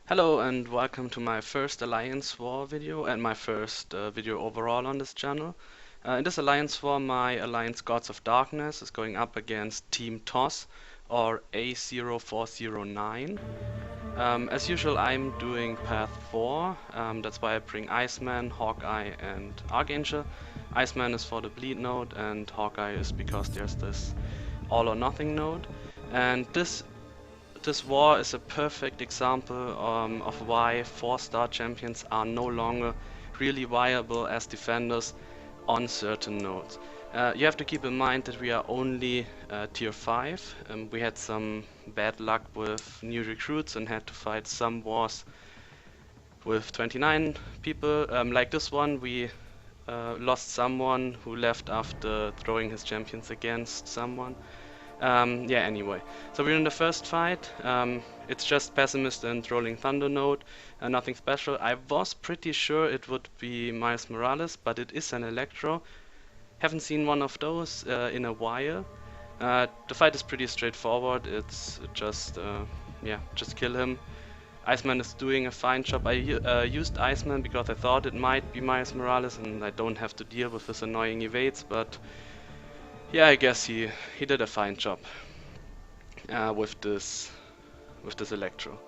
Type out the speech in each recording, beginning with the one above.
Hello and welcome to my first Alliance War video and my first video overall on this channel. In this Alliance War, my Alliance Gods of Darkness is going up against Team TOS or A0409. As usual, I'm doing Path 4, that's why I bring Iceman, Hawkeye and Archangel. Iceman is for the bleed node and Hawkeye is because there's this all or nothing node. And this war is a perfect example of why 4-star champions are no longer really viable as defenders on certain nodes. You have to keep in mind that we are only tier 5. We had some bad luck with new recruits and had to fight some wars with 29 people. Like this one, we lost someone who left after throwing his champions against someone. Anyway. So we're in the first fight. It's just Pessimist and Rolling Thunder node. Nothing special. I was pretty sure it would be Miles Morales, but it is an Electro. Haven't seen one of those in a while. The fight is pretty straightforward. It's just, just kill him. Iceman is doing a fine job. I used Iceman because I thought it might be Miles Morales and I don't have to deal with his annoying evades, but yeah, I guess he did a fine job with this Electro.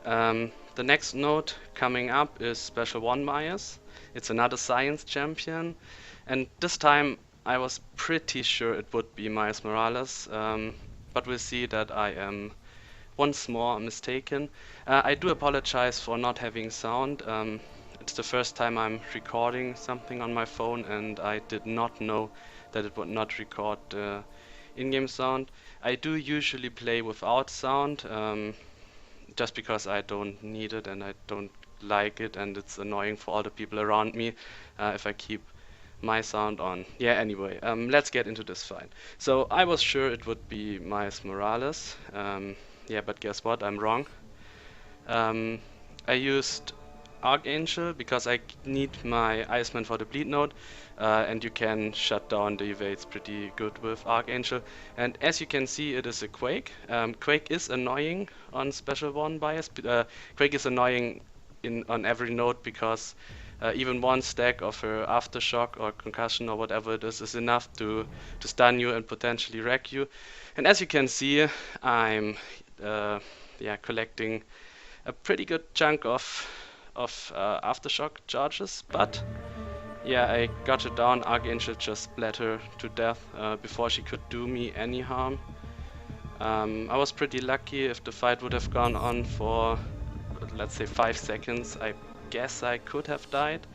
The next node coming up is Special 1 Myers. It's another Science champion, and this time I was pretty sure it would be Miles Morales, but we'll see that I am once more mistaken. I do apologize for not having sound. It's the first time I'm recording something on my phone and I did not know that it would not record in-game sound. I do usually play without sound, just because I don't need it and I don't like it and it's annoying for all the people around me if I keep my sound on. Yeah, anyway, let's get into this fight. So I was sure it would be Miles Morales. Yeah, but guess what? I'm wrong. I used Archangel because I need my Iceman for the bleed node, and you can shut down the evades pretty good with Archangel. And as you can see, it is a Quake. Quake is annoying on Special 1 bias. Quake is annoying on every node because even one stack of her Aftershock or Concussion or whatever it is enough to stun you and potentially wreck you. And as you can see, I'm collecting a pretty good chunk of Aftershock charges, but yeah, I got her down. Archangel just splat her to death before she could do me any harm. I was pretty lucky. If the fight would have gone on for, let's say, 5 seconds, I guess I could have died.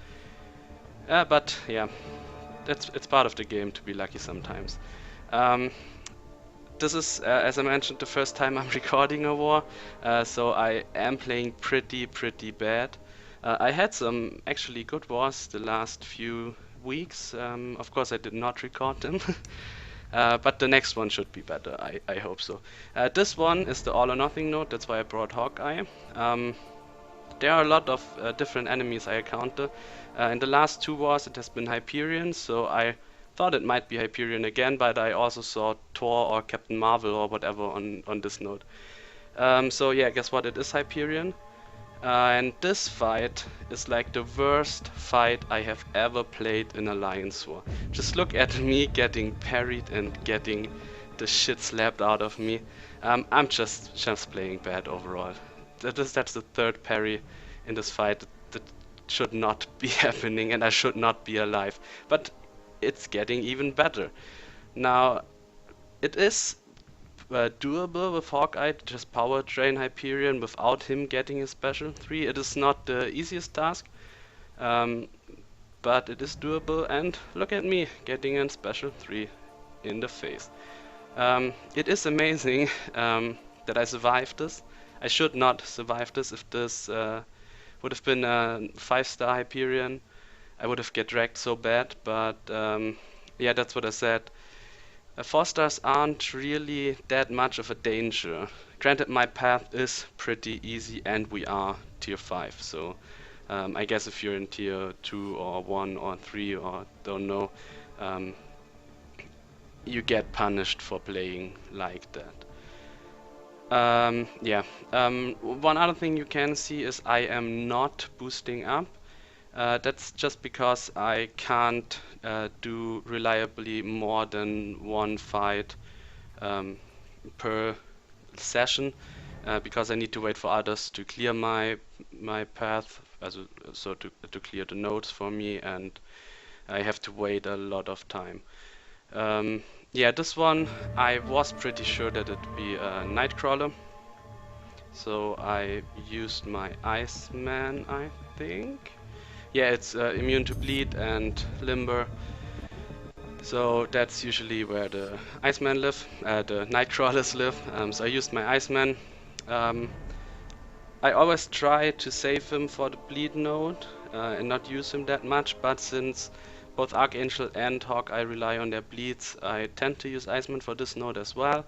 But yeah, it's part of the game to be lucky sometimes. This is, as I mentioned, the first time I'm recording a war, so I am playing pretty bad. I had some actually good wars the last few weeks. Of course, I did not record them, but the next one should be better. I hope so. This one is the All or Nothing node. That's why I brought Hawkeye. There are a lot of different enemies I encounter. In the last 2 wars, it has been Hyperion, so I thought it might be Hyperion again, but I also saw Thor or Captain Marvel or whatever on this node. So yeah, guess what? It is Hyperion. And this fight is like the worst fight I have ever played in Alliance War. Just look at me getting parried and getting the shit slapped out of me. I'm just playing bad overall. That's the 3rd parry in this fight that should not be happening, and I should not be alive. But it's getting even better. Now, it is doable with Hawkeye to just power drain Hyperion without him getting his special 3. It is not the easiest task, but it is doable, and look at me getting a special 3 in the face. It is amazing that I survived this. I should not survive this. If this would have been a 5-star Hyperion, I would have get wrecked so bad, but yeah, that's what I said. 4-stars aren't really that much of a danger. Granted, my path is pretty easy and we are tier 5, so I guess if you're in tier 2 or 1 or 3 or don't know, you get punished for playing like that. Yeah. One other thing you can see is I am not boosting up. That's just because I can't do reliably more than one fight um, per session, because I need to wait for others to clear my path, so to clear the nodes for me, and I have to wait a lot of time. Yeah, this one I was pretty sure that it'd be a Nightcrawler, so I used my Iceman, I think. Yeah, it's immune to bleed and limber. So that's usually where the Iceman live, the Nightcrawlers live. So I used my Iceman. Um, I always try to save him for the bleed node and not use him that much, but since both Archangel and Hawkeye rely on their bleeds, I tend to use Iceman for this node as well.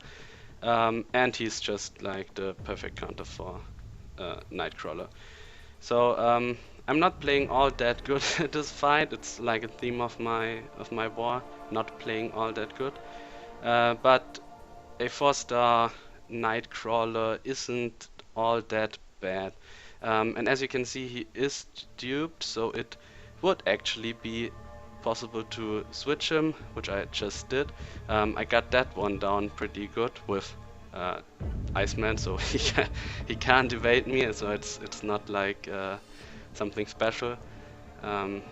And he's just like the perfect counter for Nightcrawler. So I'm not playing all that good at this fight. It's like a theme of my war, not playing all that good. But a 4-star Nightcrawler isn't all that bad. And as you can see, he is duped, so it would actually be possible to switch him, which I just did. I got that one down pretty good with uh, Iceman, so he can't evade me, so it's not like something special. Um,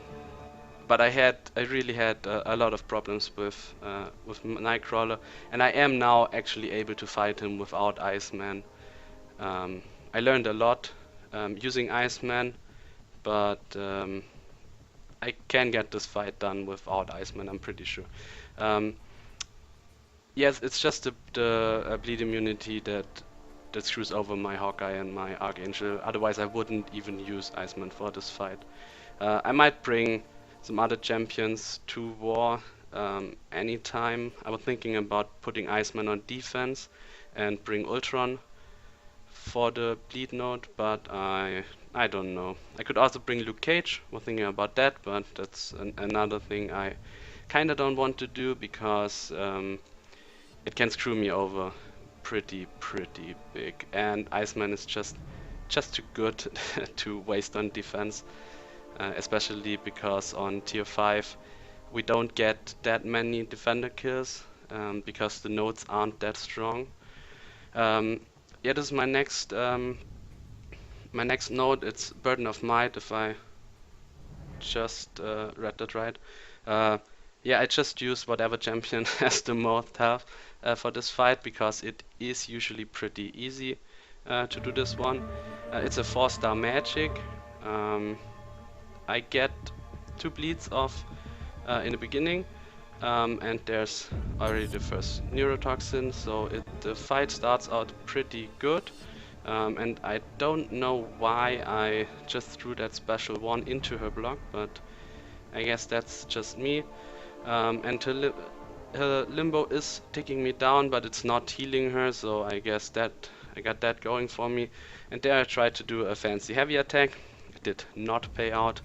but I really had a lot of problems with Nightcrawler, and I am now actually able to fight him without Iceman. I learned a lot using Iceman, but I can get this fight done without Iceman, I'm pretty sure. Um, yes, it's just the bleed immunity that screws over my Hawkeye and my Archangel. Otherwise, I wouldn't even use Iceman for this fight. I might bring some other champions to war anytime. I was thinking about putting Iceman on defense and bring Ultron for the bleed node, but I don't know. I could also bring Luke Cage. Was thinking about that, but that's another thing I kinda don't want to do because it can screw me over pretty big. And Iceman is just too good to waste on defense, especially because on tier 5 we don't get that many defender kills because the nodes aren't that strong. Yeah, this is my next node. It's Burden of Might, if I just read that right. Yeah, I just use whatever champion has the most health for this fight because it is usually pretty easy to do this one. It's a 4-star magic. I get 2 bleeds off in the beginning, and there's already the first neurotoxin, so the fight starts out pretty good. And I don't know why I just threw that special one into her block, but I guess that's just me. And her limbo is taking me down, but it's not healing her, so I guess that I got that going for me. And there I tried to do a fancy heavy attack. It did not pay out.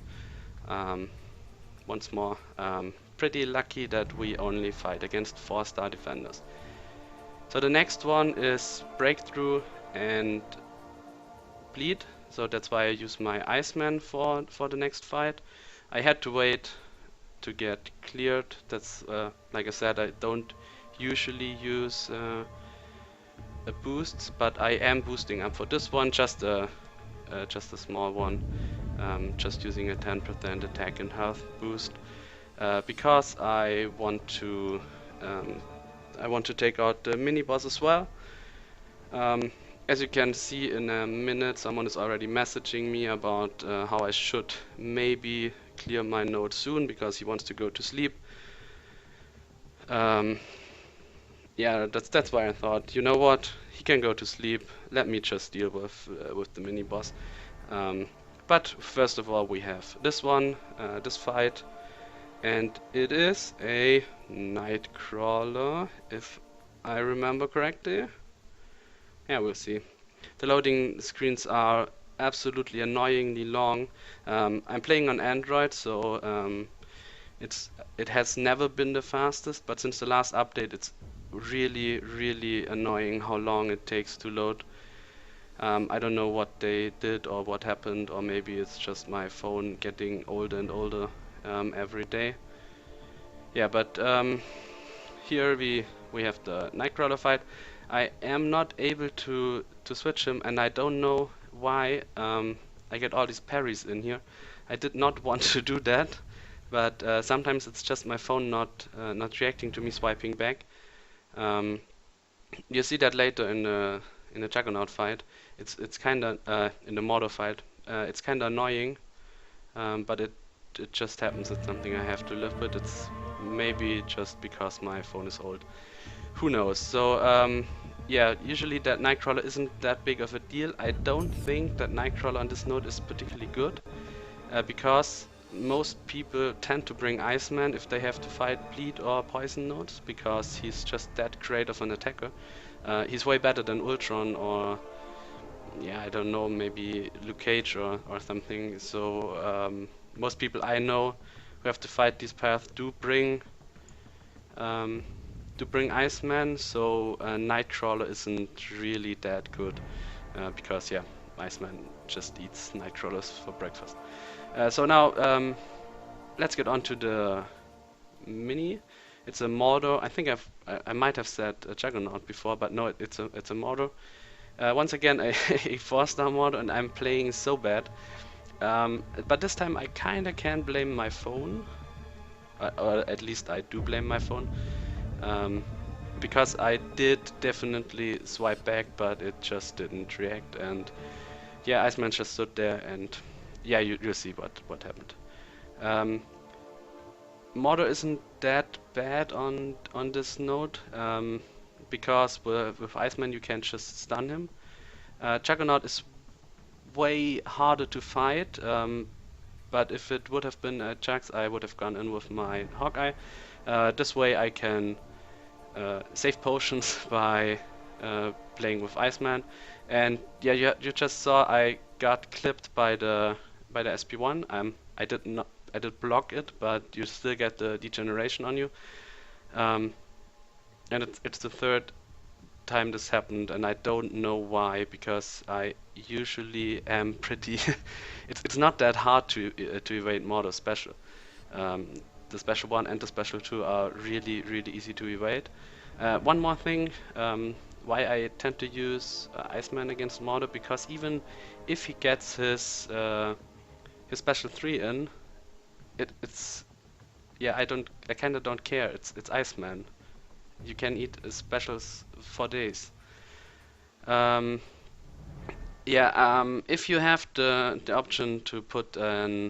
Once more, pretty lucky that we only fight against 4-star defenders. So the next one is Breakthrough and Bleed, so that's why I use my Iceman for the next fight. I had to wait to get cleared. That's like I said, I don't usually use a boost, but I am boosting up for this one, just a small one, just using a 10% attack and health boost, because I want to take out the mini boss as well. As you can see, in a minute someone is already messaging me about how I should maybe clear my node soon because he wants to go to sleep. Yeah, that's why I thought, you know what, he can go to sleep, let me just deal with the mini boss. But first of all we have this one, this fight, and it is a Nightcrawler, if I remember correctly. Yeah, we'll see. The loading screens are absolutely annoyingly long. I'm playing on Android, so it has never been the fastest, but since the last update it's really annoying how long it takes to load. I don't know what they did or what happened, or maybe it's just my phone getting older and older every day. Yeah, but here we have the Nightcrawler fight. I am not able to switch him, and I don't know why I get all these parries in here. I did not want to do that, but sometimes it's just my phone not reacting to me swiping back. Um, you see that later in the Juggernaut fight. It's kind of in the Mordor fight. It's kind of annoying, but it just happens. It's something I have to live with. It's maybe just because my phone is old. Who knows? So yeah, usually that Nightcrawler isn't that big of a deal. I don't think that Nightcrawler on this node is particularly good, because most people tend to bring Iceman if they have to fight bleed or poison nodes, because he's just that great of an attacker. He's way better than Ultron or, yeah, I don't know, maybe Luke Cage or something. So most people I know who have to fight these paths do bring Iceman, so Nightcrawler isn't really that good, because yeah, Iceman just eats Nightcrawlers for breakfast. So now let's get on to the mini. It's a Mordor. I think I might have said a Juggernaut before, but no, it's a Mordor. Once again, a 4-star Mordor, and I'm playing so bad. But this time I kinda can blame my phone, or at least I do blame my phone, because I did definitely swipe back, but it just didn't react, and yeah, Iceman just stood there, and yeah, you'll see what happened. Mordor isn't that bad on this node, because with Iceman you can just stun him. Juggernaut is way harder to fight, but if it would have been a Jax, I would have gone in with my Hawkeye. This way I can save potions by playing with Iceman. And yeah, you just saw I got clipped by the SP1. I did block it, but you still get the degeneration on you. And it's the third time this happened, and I don't know why, because I usually am pretty it's not that hard to evade Mordor special. The special 1 and the special 2 are really easy to evade. One more thing, why I tend to use Iceman against Mordor, because even if he gets his special 3 in, it's yeah, I kinda don't care. It's Iceman. You can eat specials for days. If you have the option to put a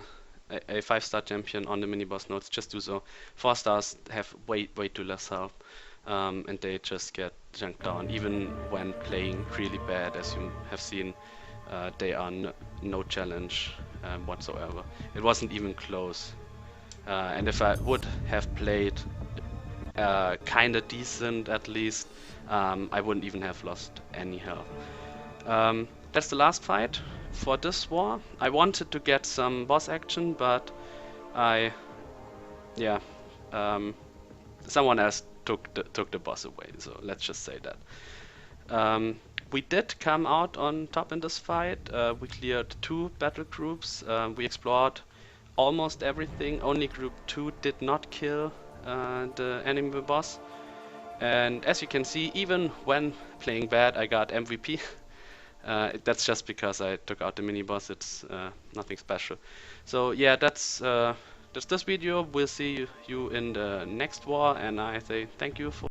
5-star champion on the mini boss nodes, just do so. 4 stars have way too less health, and they just get junked down, even when playing really bad. As you have seen, they are no challenge whatsoever. It wasn't even close. And if I would have played kinda decent at least, I wouldn't even have lost any health. That's the last fight for this war. I wanted to get some boss action, but someone else took the boss away, so let's just say that. We did come out on top in this fight. We cleared 2 battle groups. We explored almost everything. Only group 2 did not kill the enemy boss. And as you can see, even when playing bad, I got MVP. That's just because I took out the mini boss. It's nothing special. So yeah, that's this video. We'll see you in the next war, and I say thank you for